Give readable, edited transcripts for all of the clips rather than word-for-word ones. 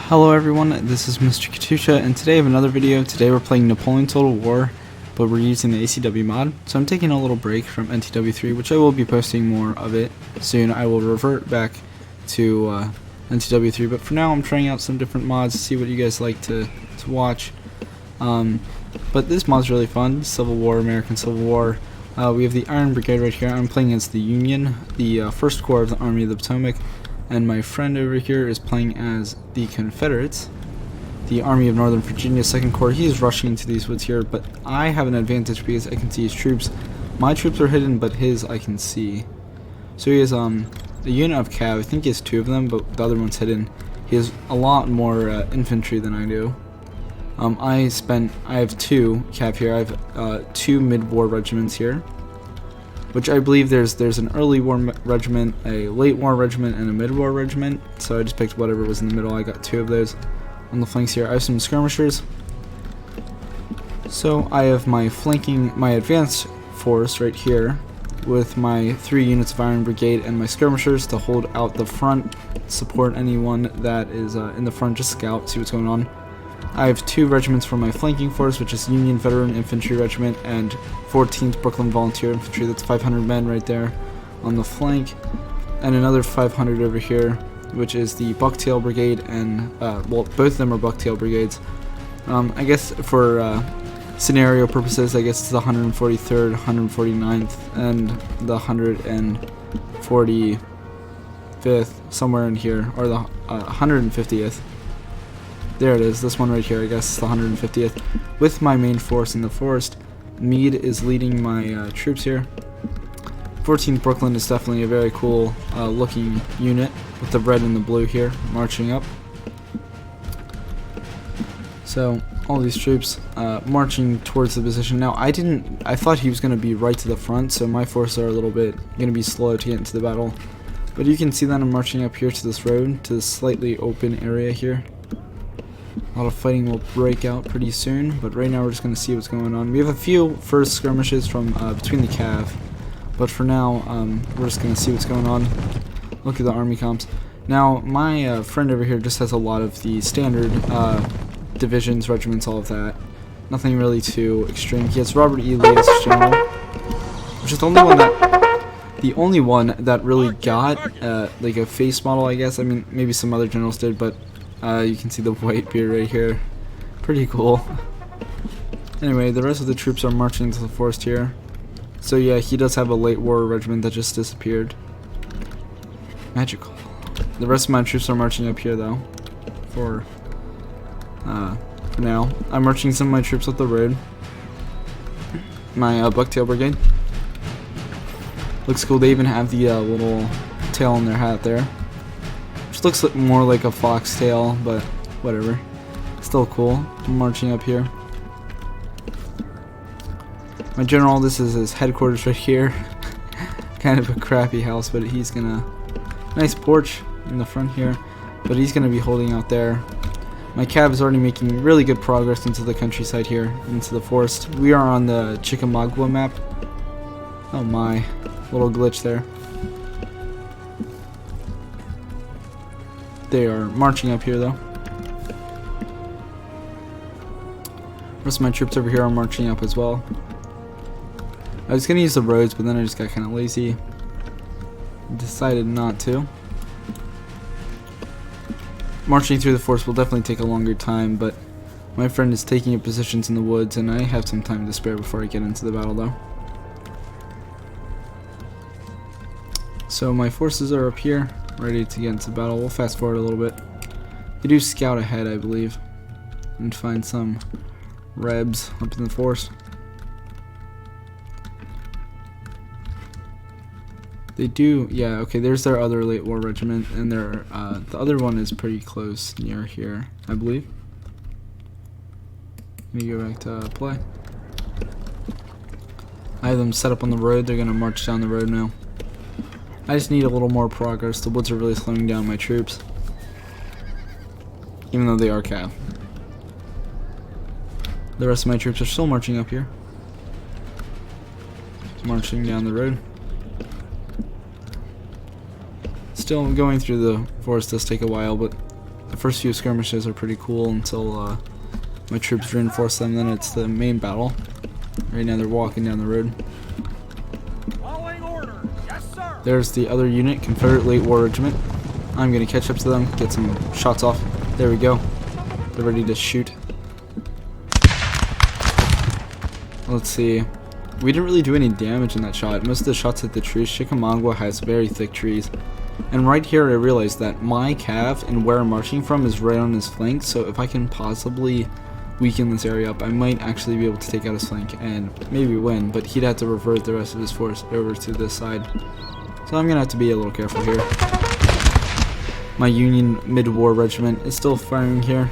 Hello everyone, this is Mr. Katyusha, and today I have another video. Today we're playing Napoleon Total War, but we're using the ACW mod. So I'm taking a little break from NTW3, which I will be posting more of it soon. I will revert back to NTW3, but for now I'm trying out some different mods to see what you guys like to watch. But this mod's really fun. Civil War, American Civil War. We have the Iron Brigade right here. I'm playing against the Union, the 1st Corps of the Army of the Potomac. And my friend over here is playing as the Confederates, the Army of Northern Virginia, 2nd Corps. He's rushing into these woods here, but I have an advantage because I can see his troops. My troops are hidden, but his I can see. So he has a unit of cav. I think he has 2 of them, but the other one's hidden. He has a lot more infantry than I do. I have 2 cav here. I have 2 mid-war regiments here, which I believe there's an early war regiment, a late war regiment, and a mid-war regiment. So I just picked whatever was in the middle. I got 2 of those on the flanks here. I have some skirmishers. So I have my advanced force right here with my 3 units of Iron Brigade and my skirmishers to hold out the front, support anyone that is in the front, just scout, see what's going on. I have 2 regiments for my flanking force, which is Union Veteran Infantry Regiment and 14th Brooklyn Volunteer Infantry. That's 500 men right there on the flank, and another 500 over here, which is the Bucktail Brigade, and well, both of them are Bucktail Brigades. I guess for scenario purposes, I guess it's the 143rd, 149th, and the 145th, somewhere in here, or the 150th. There it is, this one right here, I guess, the 150th. With my main force in the forest, Meade is leading my troops here. 14th Brooklyn is definitely a very cool looking unit with the red and the blue here, marching up. So, all these troops marching towards the position. Now, I thought he was going to be right to the front, so my forces are a little bit going to be slow to get into the battle. But you can see that I'm marching up here to this road, to this slightly open area here. A lot of fighting will break out pretty soon, but right now we're just going to see what's going on. We have a few first skirmishes from between the cav, but for now we're just going to see what's going on. Look at the army comps. Now my friend over here just has a lot of the standard divisions, regiments, all of that. Nothing really too extreme. He has Robert E. Lee as general, which is the only one that really got like a face model, I guess. I mean, maybe some other generals did, but you can see the white beard right here. Pretty cool. Anyway, the rest of the troops are marching into the forest here. So yeah, he does have a late war regiment that just disappeared. Magical. The rest of my troops are marching up here though. For now. I'm marching some of my troops up the road. My Bucktail Brigade. Looks cool. They even have the little tail on their hat there. Looks more like a foxtail, but whatever. Still cool. I'm marching up here. My general, this is his headquarters right here. Kind of a crappy house, but he's gonna... Nice porch in the front here, but he's gonna be holding out there. My cav is already making really good progress into the countryside here, into the forest. We are on the Chickamauga map. Oh my, little glitch there. They are marching up here though. Rest of my troops over here are marching up as well. I was gonna use the roads, but then I just got kind of lazy. Decided not to. Marching through the forest will definitely take a longer time, but my friend is taking up positions in the woods, and I have some time to spare before I get into the battle though. So my forces are up here, ready to get into battle. We'll fast forward a little bit. They do scout ahead, I believe, and find some rebs up in the forest. They do, yeah, okay, there's their other late war regiment, and their the other one is pretty close near here, I believe. Let me go back to play. I have them set up on the road. They're gonna march down the road now. I just need a little more progress. The woods are really slowing down my troops, even though they are cav. The rest of my troops are still marching up here. Marching down the road. Still going through the forest does take a while, but the first few skirmishes are pretty cool until my troops reinforce them. Then it's the main battle. Right now they're walking down the road. Following order. Yes, sir. There's the other unit, Confederate Late War Regiment. I'm gonna catch up to them, get some shots off. There we go. They're ready to shoot. Let's see. We didn't really do any damage in that shot. Most of the shots hit the trees. Chickamauga has very thick trees. And right here I realized that my cav and where I'm marching from is right on his flank, so if I can possibly weaken this area up, I might actually be able to take out his flank and maybe win, but he'd have to revert the rest of his force over to this side. So I'm gonna have to be a little careful here. My Union mid-war regiment is still firing here.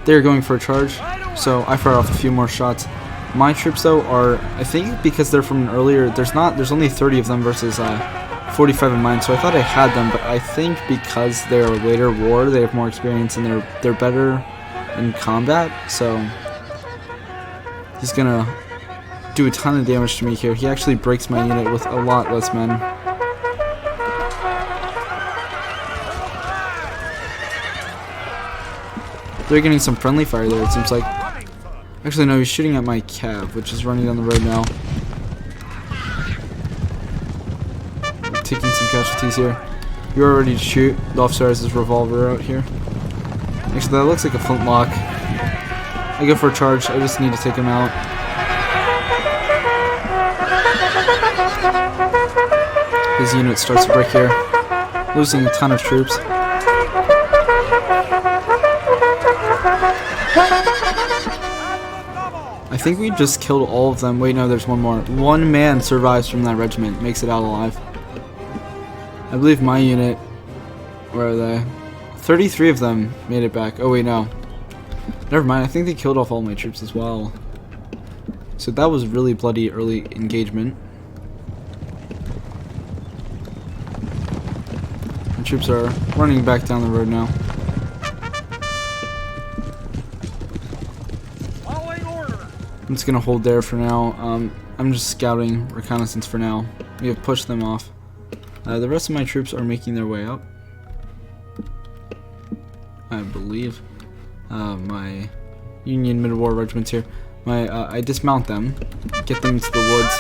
They're going for a charge, so I fired off a few more shots. My troops though are, I think because they're from an earlier, there's only 30 of them versus 45 of mine, so I thought I had them, but I think because they're a later war, they have more experience and they're better in combat, so he's gonna do a ton of damage to me here. He actually breaks my unit with a lot less men. They're getting some friendly fire there, it seems like. Actually, no, he's shooting at my cav, which is running down the road now. Taking some casualties here. You're ready to shoot. The officer has his revolver out here. Actually, that looks like a flintlock. I go for a charge. I just need to take him out. His unit starts to break here. Losing a ton of troops. I think we just killed all of them. Wait, no, there's one more. One man survives from that regiment, makes it out alive. I believe my unit, where are they? 33 of them made it back. Oh wait, no. Never mind, I think they killed off all my troops as well. So that was really bloody early engagement. My troops are running back down the road now. I'm just gonna hold there for now. I'm just scouting reconnaissance for now. We have pushed them off. The rest of my troops are making their way up, I believe. My Union mid-war regiments here. I dismount them, get them into the woods.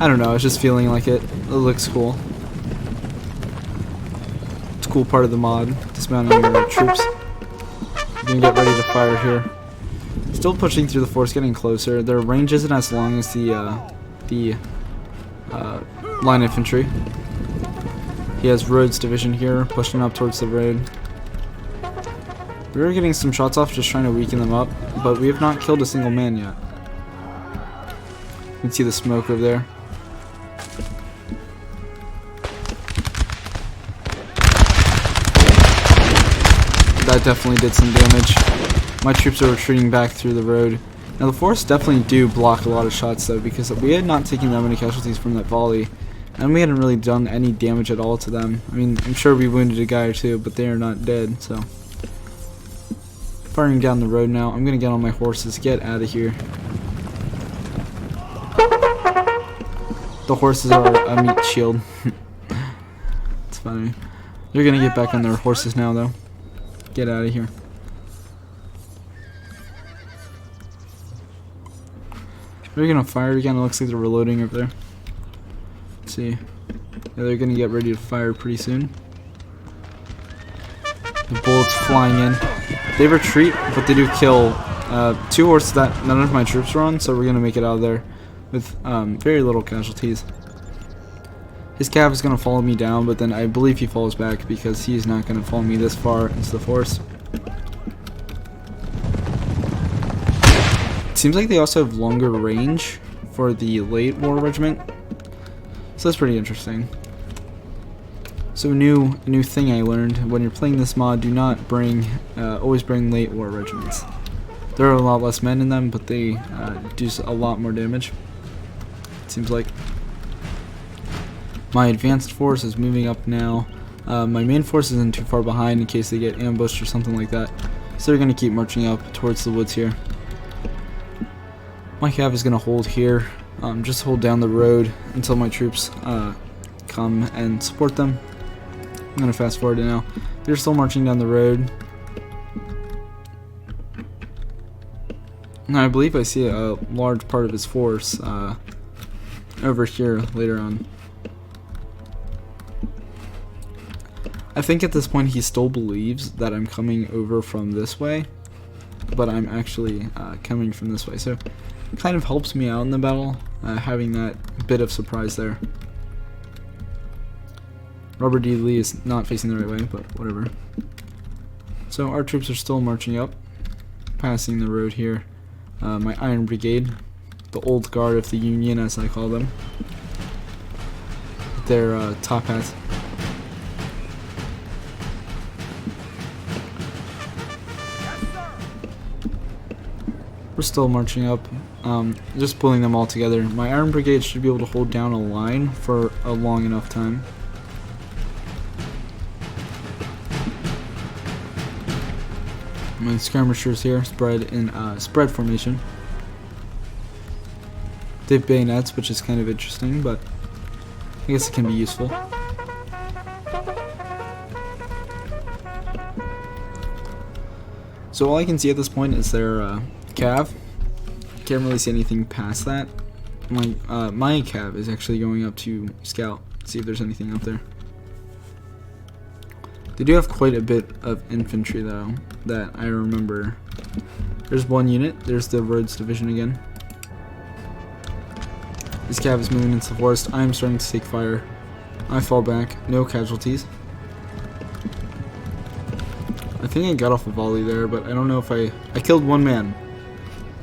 I don't know, I was just feeling like it. It looks cool. It's a cool part of the mod, dismounting your troops. We're gonna get ready to fire here. Still pushing through the force, getting closer. Their range isn't as long as the line infantry. He has Rhodes division here, pushing up towards the road. We were getting some shots off, just trying to weaken them up, but we have not killed a single man yet. You can see the smoke over there. That definitely did some damage. My troops are retreating back through the road. Now the force definitely do block a lot of shots though, because we had not taken that many casualties from that volley, and we hadn't really done any damage at all to them. I mean, I'm sure we wounded a guy or two, but they are not dead, so. Firing down the road now. I'm gonna get on my horses, get out of here. The horses are a meat shield. It's funny. They're gonna get back on their horses now though. Get out of here. They're gonna fire again. It looks like they're reloading over there. Let's see. Yeah, they're gonna get ready to fire pretty soon. The bullets flying in. They retreat, but they do kill two horses that none of my troops were on, so we're gonna make it out of there with very little casualties. His cav is gonna follow me down, but then I believe he falls back because he's not gonna follow me this far into the force. Seems like they also have longer range for the late war regiment, so that's pretty interesting. So a new thing I learned: when you're playing this mod, do not bring always bring late war regiments. There are a lot less men in them, but they do a lot more damage. It seems like. My advanced force is moving up now. My main force isn't too far behind in case they get ambushed or something like that, so they're gonna keep marching up towards the woods here. My cav is going to hold here. Just hold down the road until my troops come and support them. I'm gonna fast forward it now. They're still marching down the road. And I believe I see a large part of his force over here later on. I think at this point he still believes that I'm coming over from this way, but I'm actually coming from this way. So it kind of helps me out in the battle, having that bit of surprise there. Robert D. Lee is not facing the right way, but whatever. So our troops are still marching up, passing the road here. My Iron Brigade, the old guard of the Union as I call them, their top hats. We're still marching up, just pulling them all together. My Iron Brigade should be able to hold down a line for a long enough time. My skirmishers here spread in spread formation. They have bayonets, which is kind of interesting, but I guess it can be useful. So all I can see at this point is their cav. Can't really see anything past that. My cav is actually going up to scout, see if there's anything up there. They do have quite a bit of infantry though, that I remember. There's one unit, there's the Rhodes Division again. This cav is moving into the forest. I am starting to take fire. I fall back, no casualties. I think I got off a volley there, but I don't know if I killed one man.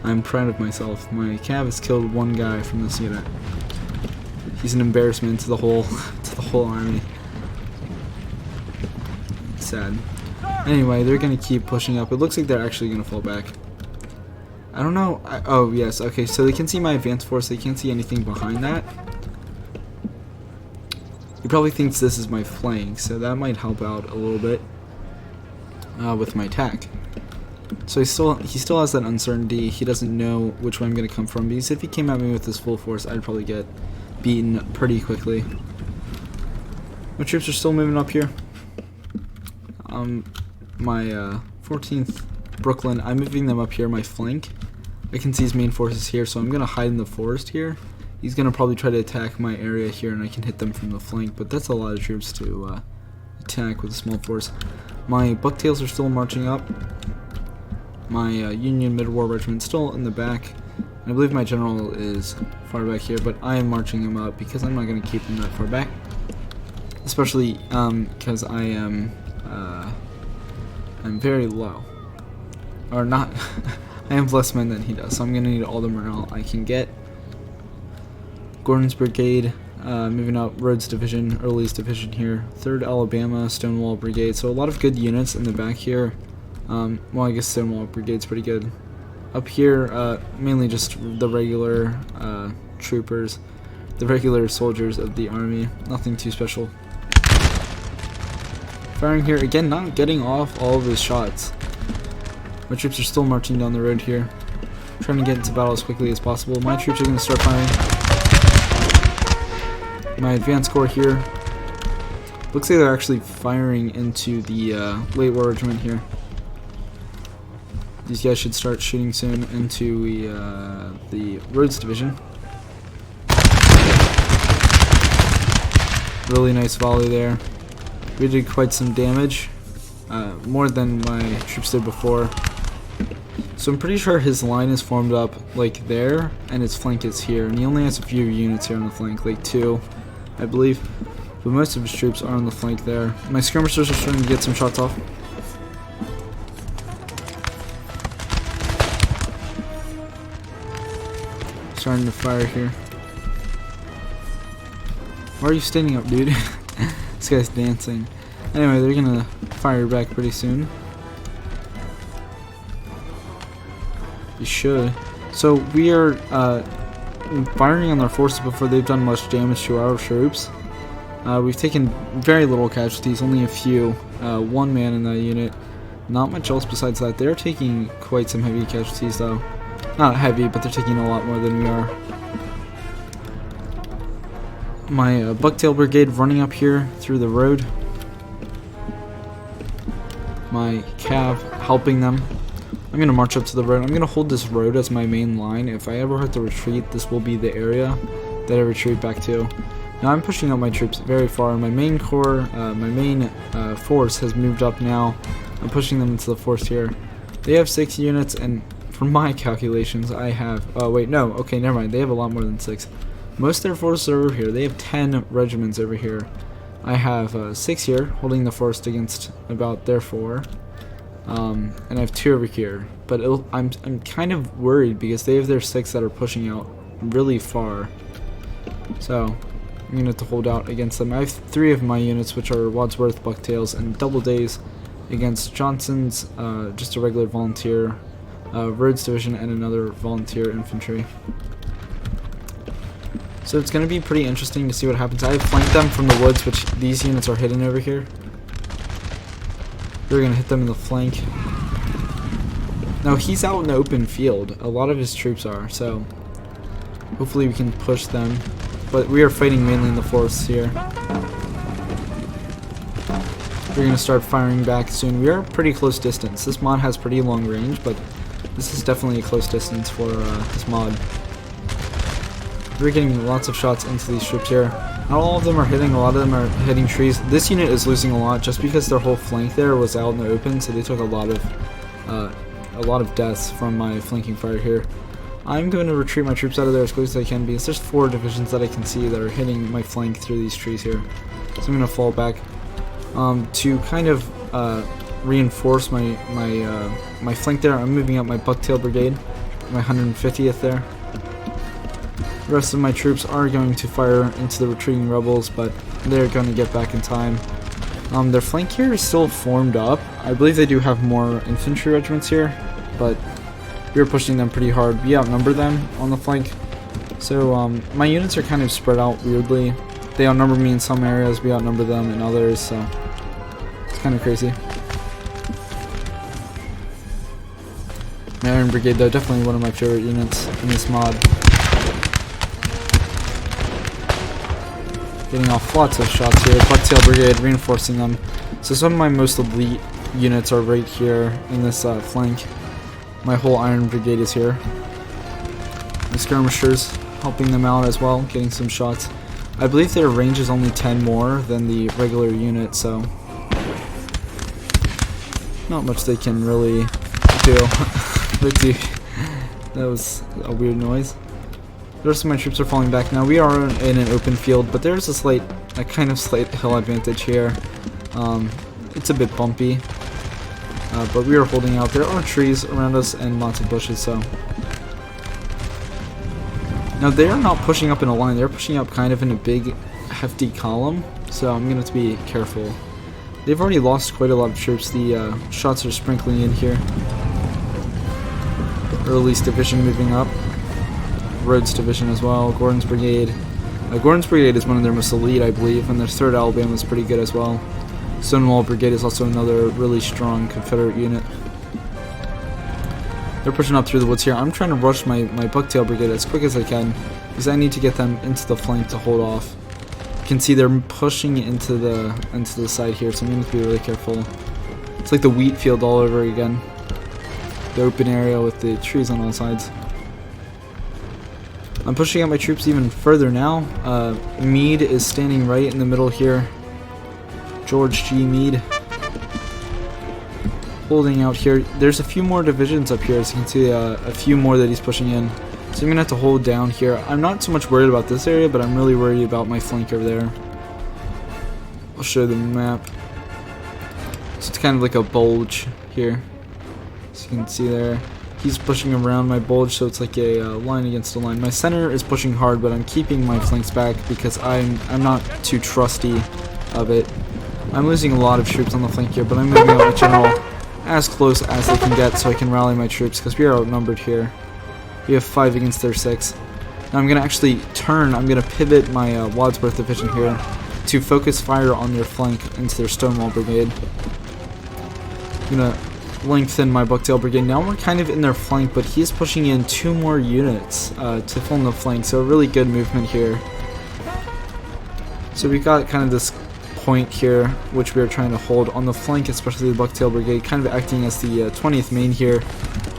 I'm proud of myself. My cav has killed one guy from this unit. He's an embarrassment to the whole army. Sad. Anyway, they're gonna keep pushing up. It looks like they're actually gonna fall back. I don't know. Oh yes, okay. So they can see my advanced force. They can't see anything behind that. He probably thinks this is my flank, so that might help out a little bit with my attack. So he still has that uncertainty. He doesn't know which way I'm gonna come from, because if he came at me with his full force, I'd probably get beaten pretty quickly. My troops are still moving up here. My 14th Brooklyn, I'm moving them up here, my flank. I can see his main forces here, so I'm going to hide in the forest here. He's going to probably try to attack my area here, and I can hit them from the flank, but that's a lot of troops to attack with a small force. My Bucktails are still marching up. My Union Mid-War Regiment still in the back. And I believe my general is far back here, but I am marching him up because I'm not going to keep him that far back. Especially because I am I'm very low. Or not. I have less men than he does, so I'm going to need all the morale I can get. Gordon's Brigade, moving up, Rhodes Division, Early's Division here. 3rd Alabama, Stonewall Brigade. So a lot of good units in the back here. Well, I guess Stonewall Brigade's pretty good. Up here, mainly just the regular troopers, the regular soldiers of the army. Nothing too special. Firing here, again, not getting off all of his shots. My troops are still marching down the road here. Trying to get into battle as quickly as possible. My troops are going to start firing. My advanced corps here. Looks like they're actually firing into the late war regiment here. These guys should start shooting soon into the Rhodes Division. Really nice volley there. We did quite some damage, more than my troops did before. So I'm pretty sure his line is formed up like there, and his flank is here. And he only has a few units here on the flank, like 2, I believe. But most of his troops are on the flank there. My skirmishers are starting to get some shots off. Starting to fire here. Why are you standing up, dude? This guy's dancing. Anyway, they're gonna fire back pretty soon. You should. So we are firing on their forces before they've done much damage to our troops. We've taken very little casualties, only a few. 1 man in that unit. Not much else besides that. They're taking quite some heavy casualties though. Not heavy, but they're taking a lot more than we are. my Bucktail Brigade running up here through the road. My cav helping them. I'm going to march up to the road. I'm going to hold this road as my main line. If I ever have to retreat, this will be the area that I retreat back to. Now I'm pushing up my troops very far. My main corps, my main force has moved up now. I'm pushing them into the forest here. They have 6 units, and from my calculations, I have... Oh, wait, no. Okay, never mind. They have a lot more than 6. Most of their forces are over here. They have 10 regiments over here. I have 6 here, holding the forest against about their 4. And I have 2 over here. But I'm kind of worried because they have their 6 that are pushing out really far. So I'm going to have to hold out against them. I have 3 of my units, which are Wadsworth, Bucktails, and Double Days against Johnson's, just a regular volunteer, Rhodes Division, and another volunteer infantry. So it's going to be pretty interesting to see what happens. I have flanked them from the woods, which these units are hidden over here. We're going to hit them in the flank. Now he's out in the open field. A lot of his troops are, so hopefully we can push them. But we are fighting mainly in the forests here. We're going to start firing back soon. We are pretty close distance. This mod has pretty long range, but this is definitely a close distance for this mod. We're getting lots of shots into these troops here. Not all of them are hitting. A lot of them are hitting trees. This unit is losing a lot just because their whole flank there was out in the open, so they took a lot of deaths from my flanking fire here. I'm going to retreat my troops out of there as quick as I can because there's 4 divisions that I can see that are hitting my flank through these trees here. So I'm going to fall back to kind of reinforce my flank there. I'm moving up my Bucktail Brigade, my 150th there. The rest of my troops are going to fire into the retreating rebels, but they're going to get back in time. Their flank here is still formed up. I believe they do have more infantry regiments here, but we were pushing them pretty hard. We outnumber them on the flank. So my units are kind of spread out weirdly. They outnumber me in some areas, we outnumber them in others, so it's kind of crazy. My Iron Brigade though, definitely one of my favorite units in this mod. Getting off lots of shots here. Bucktail Brigade reinforcing them. So some of my most elite units are right here in this flank. My whole Iron Brigade is here. The skirmishers helping them out as well, getting some shots. I believe their range is only 10 more than the regular unit, so not much they can really do. That was a weird noise. The rest of my troops are falling back now. We are in an open field, but there's a kind of slight hill advantage here. It's a bit bumpy, but we are holding out. There are trees around us and lots of bushes, so. Now they are not pushing up in a line. They're pushing up kind of in a big, hefty column, so I'm going to have to be careful. They've already lost quite a lot of troops. The shots are sprinkling in here. Early's division moving up. Rhodes Division as well, Gordon's Brigade. Gordon's Brigade is one of their most elite, I believe, and their 3rd Alabama is pretty good as well. Stonewall Brigade is also another really strong Confederate unit. They're pushing up through the woods here. I'm trying to rush my Bucktail Brigade as quick as I can because I need to get them into the flank to hold off. You can see they're pushing into the side here, so I'm going to be really careful. It's like the wheat field all over again. The open area with the trees on all sides. I'm pushing out my troops even further now. Meade is standing right in the middle here. George G. Meade. Holding out here. There's a few more divisions up here, as you can see, a few more that he's pushing in. So I'm going to have to hold down here. I'm not so much worried about this area, but I'm really worried about my flank over there. I'll show the map. So it's kind of like a bulge here. As you can see there. He's pushing around my bulge, so it's like a line against a line. My center is pushing hard, but I'm keeping my flanks back because I'm not too trusty of it. I'm losing a lot of troops on the flank here, but I'm moving out my general as close as they can get so I can rally my troops because we are outnumbered here. We have 5 against their 6. Now I'm going to actually turn, I'm going to pivot my Wadsworth Division here to focus fire on their flank into their Stonewall Brigade. I'm going to lengthen my Bucktail Brigade. Now we're kind of in their flank, but he's pushing in 2 more units to fill in the flank, so a really good movement here. So we got kind of this point here, which we are trying to hold on the flank, especially the Bucktail Brigade, kind of acting as the 20th Maine here,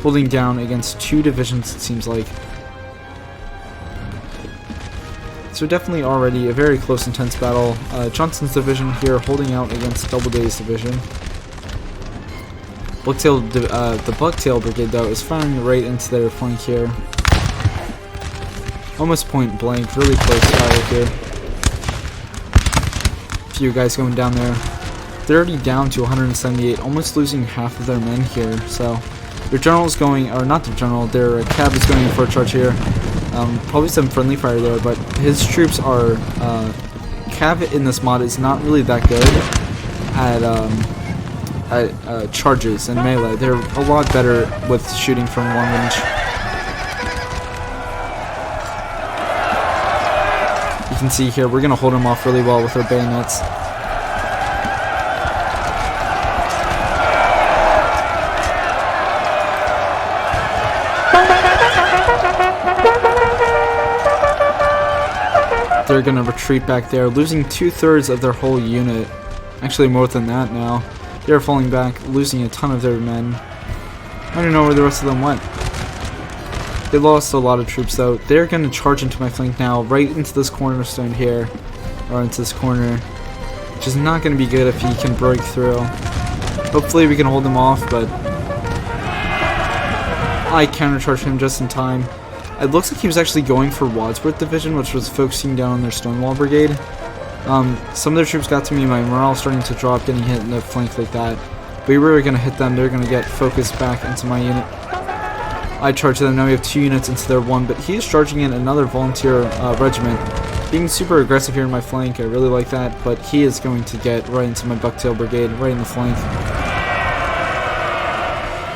holding down against 2 divisions, it seems like. So definitely already a very close, intense battle. Johnson's division here holding out against Doubleday's division. The Bucktail Brigade, though, is firing right into their flank here. Almost point blank, really close fire here. Few guys going down there. They're already down to 178, almost losing half of their men here. So their general's going, or not their general, their cab is going for a charge here. Probably some friendly fire there, but his troops are, cab in this mod is not really that good at charges and melee. They're a lot better with shooting from long range. You can see here, we're going to hold them off really well with our bayonets. They're going to retreat back there, losing 2/3 of their whole unit. Actually more than that now. They're falling back, losing a ton of their men. I don't know where the rest of them went. They lost a lot of troops though. They're going to charge into my flank now, right into this cornerstone here, or into this corner, which is not going to be good if he can break through. Hopefully we can hold him off, but I countercharged him just in time. It looks like he was actually going for Wadsworth Division, which was focusing down on their Stonewall Brigade. Some of their troops got to me, my morale starting to drop, getting hit in the flank like that. But we were going to hit them, they're going to get focused back into my unit. I charged them, now we have 2 units into their 1, but he is charging in another volunteer regiment. Being super aggressive here in my flank, I really like that, but he is going to get right into my Bucktail Brigade, right in the flank.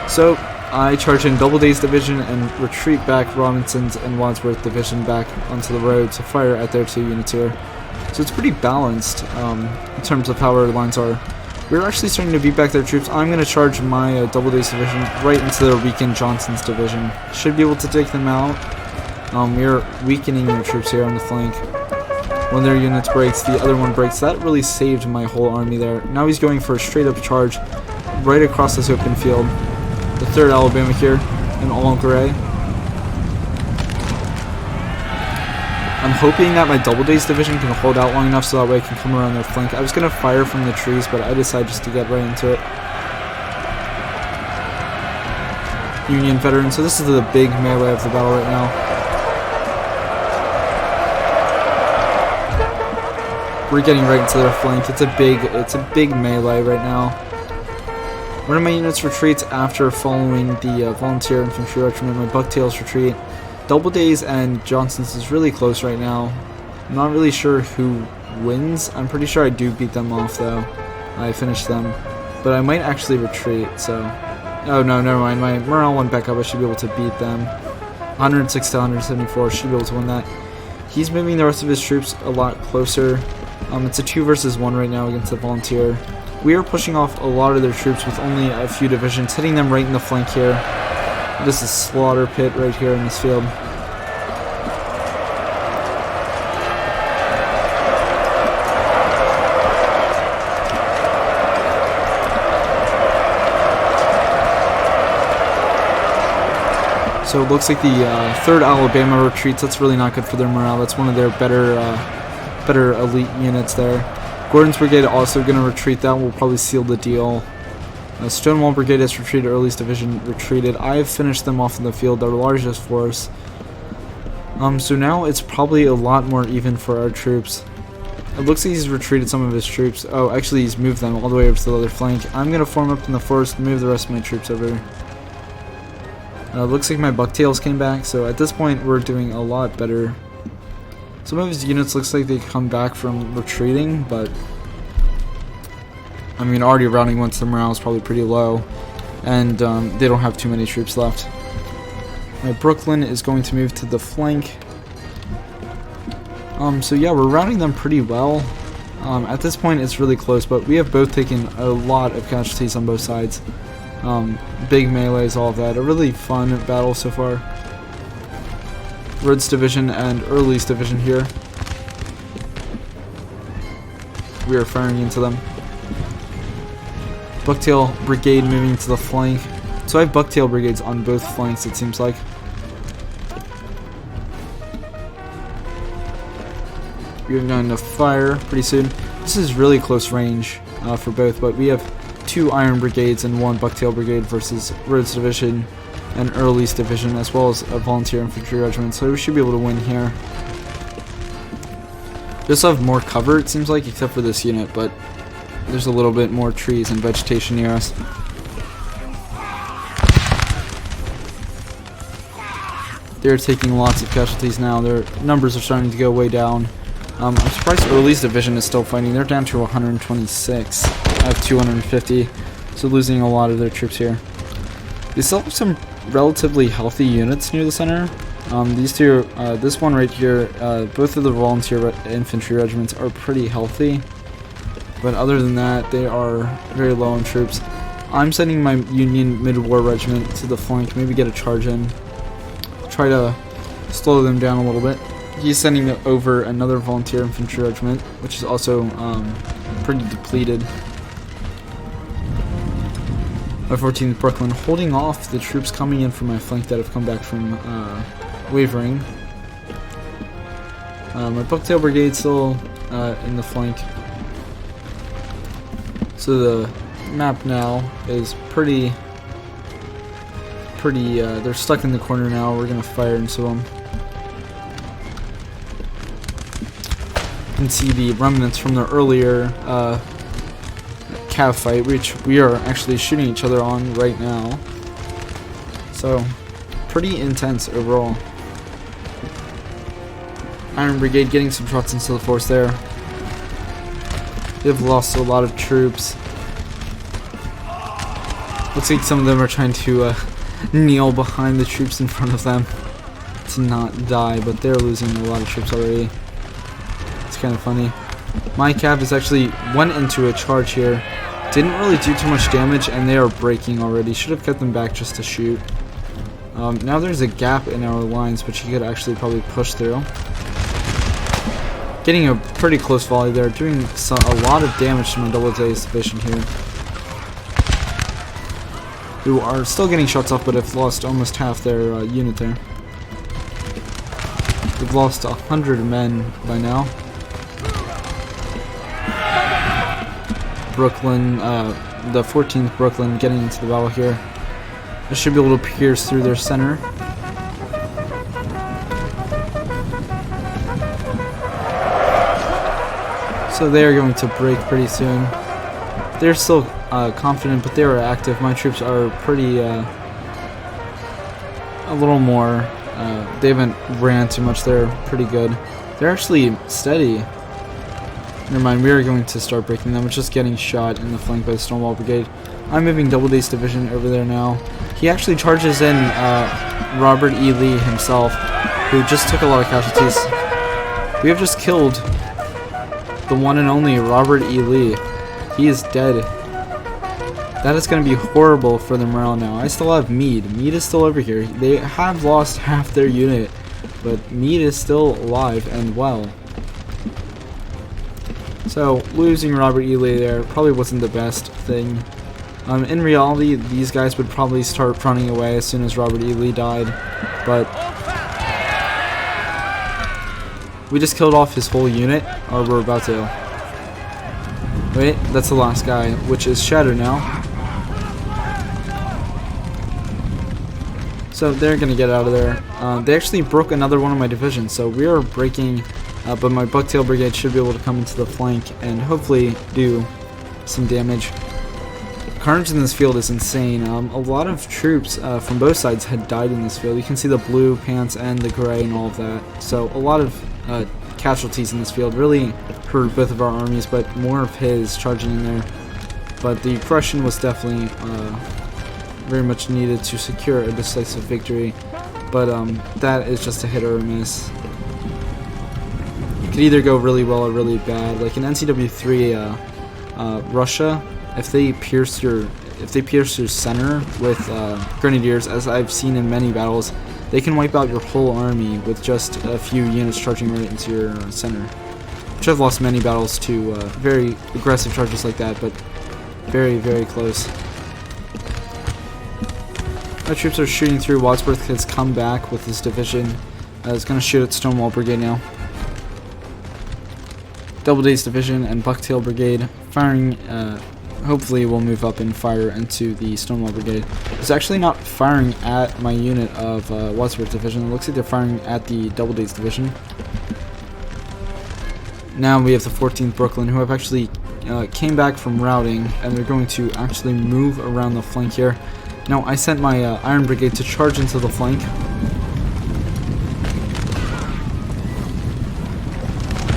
So I charge in Doubleday's division and retreat back Robinson's and Wadsworth division back onto the road to fire at their 2 units here. So it's pretty balanced in terms of how our lines are. We're actually starting to beat back their troops. I'm going to charge my Doubleday's division right into their weakened Johnson's division. Should be able to take them out. We're weakening their troops here on the flank. One of their units breaks, the other one breaks. That really saved my whole army there. Now he's going for a straight up charge right across this open field. The 3rd Alabama here in all gray. I'm hoping that my Doubleday's division can hold out long enough so that way I can come around their flank. I was going to fire from the trees, but I decided just to get right into it. Union veterans, so this is the big melee of the battle right now. We're getting right into their flank. It's a big melee right now. One of my units retreats after following the volunteer infantry regiment, my Bucktails retreat. Doubleday's and Johnson's is really close right now. I'm not really sure who wins. I'm pretty sure I do beat them off though. I finished them. But I might actually retreat, so... Oh no, never mind. My morale went back up. I should be able to beat them. 106 to 174. Should be able to win that. He's moving the rest of his troops a lot closer. It's a 2 versus 1 right now against the volunteer. We are pushing off a lot of their troops with only a few divisions, hitting them right in the flank here. This is slaughter pit right here in this field. So it looks like the 3rd Alabama retreats. That's really not good for their morale. That's one of their better elite units there. Gordon's Brigade also going to retreat. That will probably seal the deal. Stonewall Brigade has retreated. Early's division retreated. I have finished them off in the field, their largest force. So now it's probably a lot more even for our troops. It looks like he's retreated some of his troops. Oh, actually he's moved them all the way over to the other flank. I'm going to form up in the forest and move the rest of my troops over. Looks like my Bucktails came back, so at this point we're doing a lot better. Some of his units looks like they come back from retreating, but I mean, already rounding once the morale is probably pretty low, and they don't have too many troops left. My Brooklyn is going to move to the flank. So yeah, we're rounding them pretty well. At this point, it's really close, but we have both taken a lot of casualties on both sides. Big melees, all of that. A really fun battle so far. Rhodes Division and Early's Division here. we are firing into them. Bucktail Brigade moving to the flank. So I have Bucktail Brigades on both flanks, it seems like. We're going to fire pretty soon. This is really close range for both, but we have 2 Iron Brigades and 1 Bucktail Brigade versus Rhodes Division and Early's Division, as well as a Volunteer Infantry Regiment, so we should be able to win here. We also have more cover, it seems like, except for this unit, but there's a little bit more trees and vegetation near us. They're taking lots of casualties now. Their numbers are starting to go way down. I'm surprised Early's Division is still fighting. They're down to 126. I have 250, so losing a lot of their troops here. They still have some relatively healthy units near the center. These two, this one right here, both of the volunteer infantry regiments are pretty healthy. But other than that, they are very low on troops. I'm sending my Union Mid-War Regiment to the flank, maybe get a charge in. Try to slow them down a little bit. He's sending over another Volunteer Infantry Regiment, which is also pretty depleted. My 14th Brooklyn holding off the troops coming in from my flank that have come back from wavering. My Bucktail Brigade still in the flank. So the map now is pretty they're stuck in the corner now. We're gonna fire into them. You can see the remnants from the earlier cav fight, which we are actually shooting each other on right now. So pretty intense overall. Iron Brigade getting some shots into the force there. They've lost a lot of troops. Looks like some of them are trying to kneel behind the troops in front of them to not die, but they're losing a lot of troops already. It's kind of funny. My cav has actually went into a charge here. Didn't really do too much damage, and they are breaking already. Should have kept them back just to shoot. Now there's a gap in our lines, which he could actually probably push through. Getting a pretty close volley there, doing a lot of damage to my Double J's division here. Who are still getting shots off, but have lost almost half their unit there. They've lost 100 men by now. Brooklyn, the 14th Brooklyn getting into the battle here. I should be able to pierce through their center. So they are going to break pretty soon. They're still confident, but they are active. My troops are pretty, a little more, they haven't ran too much. They're pretty good. They're actually steady. Never mind, we are going to start breaking them. We're just getting shot in the flank by the Stonewall Brigade. I'm moving Double D's division over there now. He actually charges in Robert E. Lee himself, who just took a lot of casualties. We have just killed the one and only Robert E. Lee. He is dead. That is going to be horrible for the morale now. I still have Meade. Meade is still over here. They have lost half their unit, but Meade is still alive and well. So losing Robert E. Lee there probably wasn't the best thing. In reality, these guys would probably start running away as soon as Robert E. Lee died, but we just killed off his whole unit, or we're about to. Wait, that's the last guy, which is shattered now. So they're gonna get out of there. They actually broke another one of my divisions, so we are breaking, but my Bucktail Brigade should be able to come into the flank and hopefully do some damage. Carnage in this field is insane. A lot of troops from both sides had died in this field. You can see the blue pants and the gray and all of that. So a lot of casualties in this field. Really hurt both of our armies, but more of his charging in there. But the Prussian was definitely very much needed to secure a decisive victory. But that is just a hit or a miss. It could either go really well or really bad. Like in NCW3, Russia, if they pierce your center with grenadiers, as I've seen in many battles, they can wipe out your whole army with just a few units charging right into your center. which I've lost many battles to very aggressive charges like that, but very, very close. My troops are shooting through. Wadsworth has come back with his division. He's going to shoot at Stonewall Brigade now. Doubleday's division and Bucktail Brigade firing. Hopefully will move up and fire into the Stonewall Brigade. It's actually not firing at my unit of Wadsworth division. It looks like they're firing at the Doubleday's division. Now we have the 14th Brooklyn, who have actually came back from routing, and they're going to actually move around the flank here. Now I sent my Iron Brigade to charge into the flank.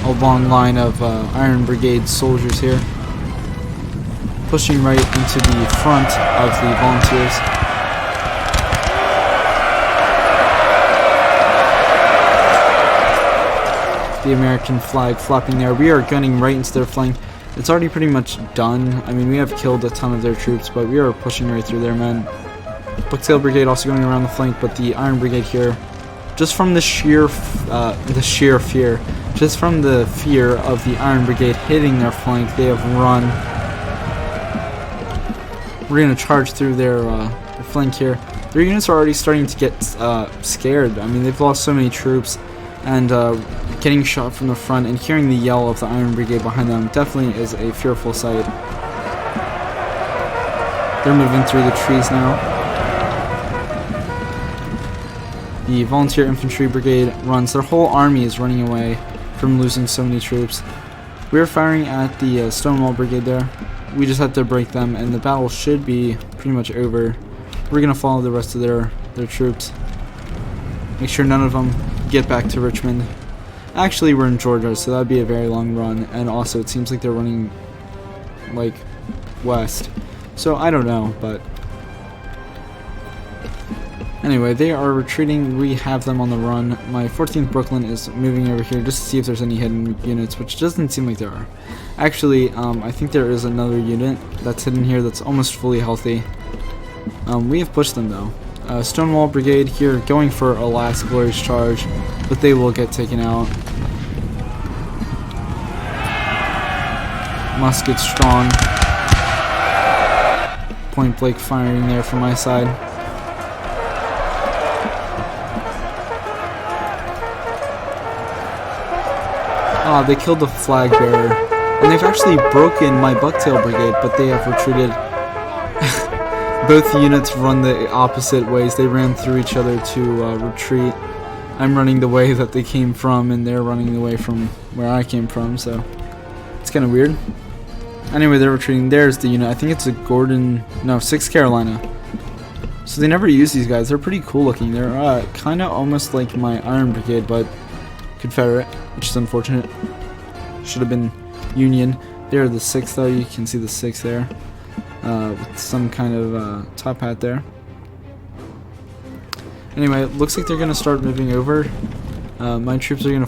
A long line of Iron Brigade soldiers here, pushing right into the front of the volunteers. The American flag flopping there. We are gunning right into their flank. It's already pretty much done. I mean, we have killed a ton of their troops, but we are pushing right through their men. Bucktail Brigade also going around the flank, but the Iron Brigade here, just from the sheer fear, just from the fear of the Iron Brigade hitting their flank, they have run. We're going to charge through their flank here. Their units are already starting to get scared. I mean, they've lost so many troops, and getting shot from the front and hearing the yell of the Iron Brigade behind them definitely is a fearful sight. They're moving through the trees now. The Volunteer Infantry Brigade runs. Their whole army is running away from losing so many troops. We're firing at the Stonewall Brigade there. We just have to break them, and the battle should be pretty much over. We're going to follow the rest of their troops. Make sure none of them get back to Richmond. Actually, we're in Georgia, so that would be a very long run, and also it seems like they're running, like, west. So, I don't know, but anyway, they are retreating. We have them on the run. My 14th Brooklyn is moving over here just to see if there's any hidden units, which doesn't seem like there are. Actually, I think there is another unit that's hidden here that's almost fully healthy. We have pushed them, though. Stonewall Brigade here going for a last glorious charge, but they will get taken out. Muskets strong. Point blank firing there from my side. Ah, they killed the flag bearer. And they've actually broken my Bucktail Brigade, but they have retreated. Both units run the opposite ways. They ran through each other to retreat. I'm running the way that they came from, and they're running the way from where I came from, so it's kind of weird. Anyway, they're retreating. There's the unit. I think it's a 6th Carolina. So they never use these guys. They're pretty cool looking. They're kind of almost like my Iron Brigade, but Confederate, which is unfortunate. Should have been Union. They're the 6th, though. You can see the 6th there. With some kind of top hat there. Anyway, it looks like they're going to start moving over. My troops are going to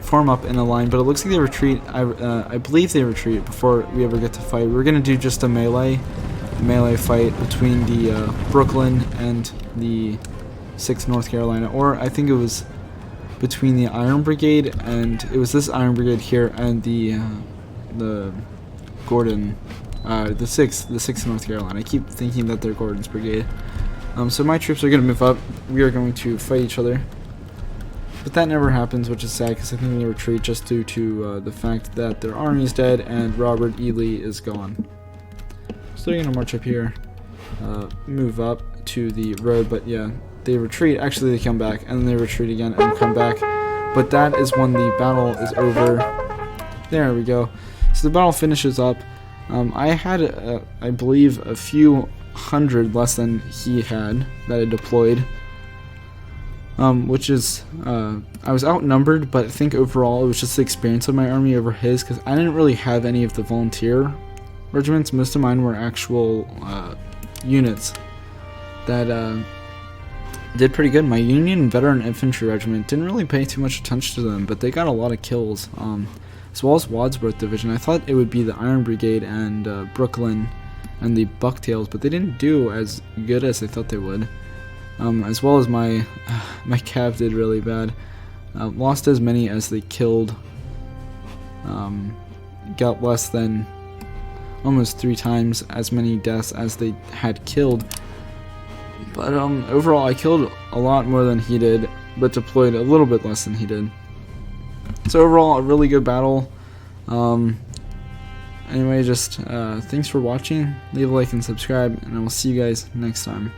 form up in a line, but it looks like they retreat. I believe they retreat before we ever get to fight. We're going to do just a melee fight between the Brooklyn and the 6th North Carolina, or I think it was between the Iron Brigade, and it was this Iron Brigade here and the Gordon. The 6th North Carolina. I keep thinking that they're Gordon's brigade. So my troops are going to move up. We are going to fight each other. But that never happens, which is sad, because I think they retreat just due to the fact that their army is dead and Robert E. Lee is gone. So they're going to march up here, move up to the road, but yeah, they retreat. Actually, they come back, and then they retreat again and come back. But that is when the battle is over. There we go. So the battle finishes up. I had, I believe, a few hundred less than he had that I deployed, which is, I was outnumbered, but I think overall it was just the experience of my army over his, because I didn't really have any of the volunteer regiments. Most of mine were actual units that did pretty good. My Union Veteran Infantry Regiment didn't really pay too much attention to them, but they got a lot of kills. As well as Wadsworth Division. I thought it would be the Iron Brigade and Brooklyn and the Bucktails, but they didn't do as good as I thought they would. As well as my Cav did really bad. Lost as many as they killed. got less than almost 3 times as many deaths as they had killed. But overall, I killed a lot more than he did, but deployed a little bit less than he did. So overall, a really good battle. Anyway, just thanks for watching. Leave a like and subscribe, and I will see you guys next time.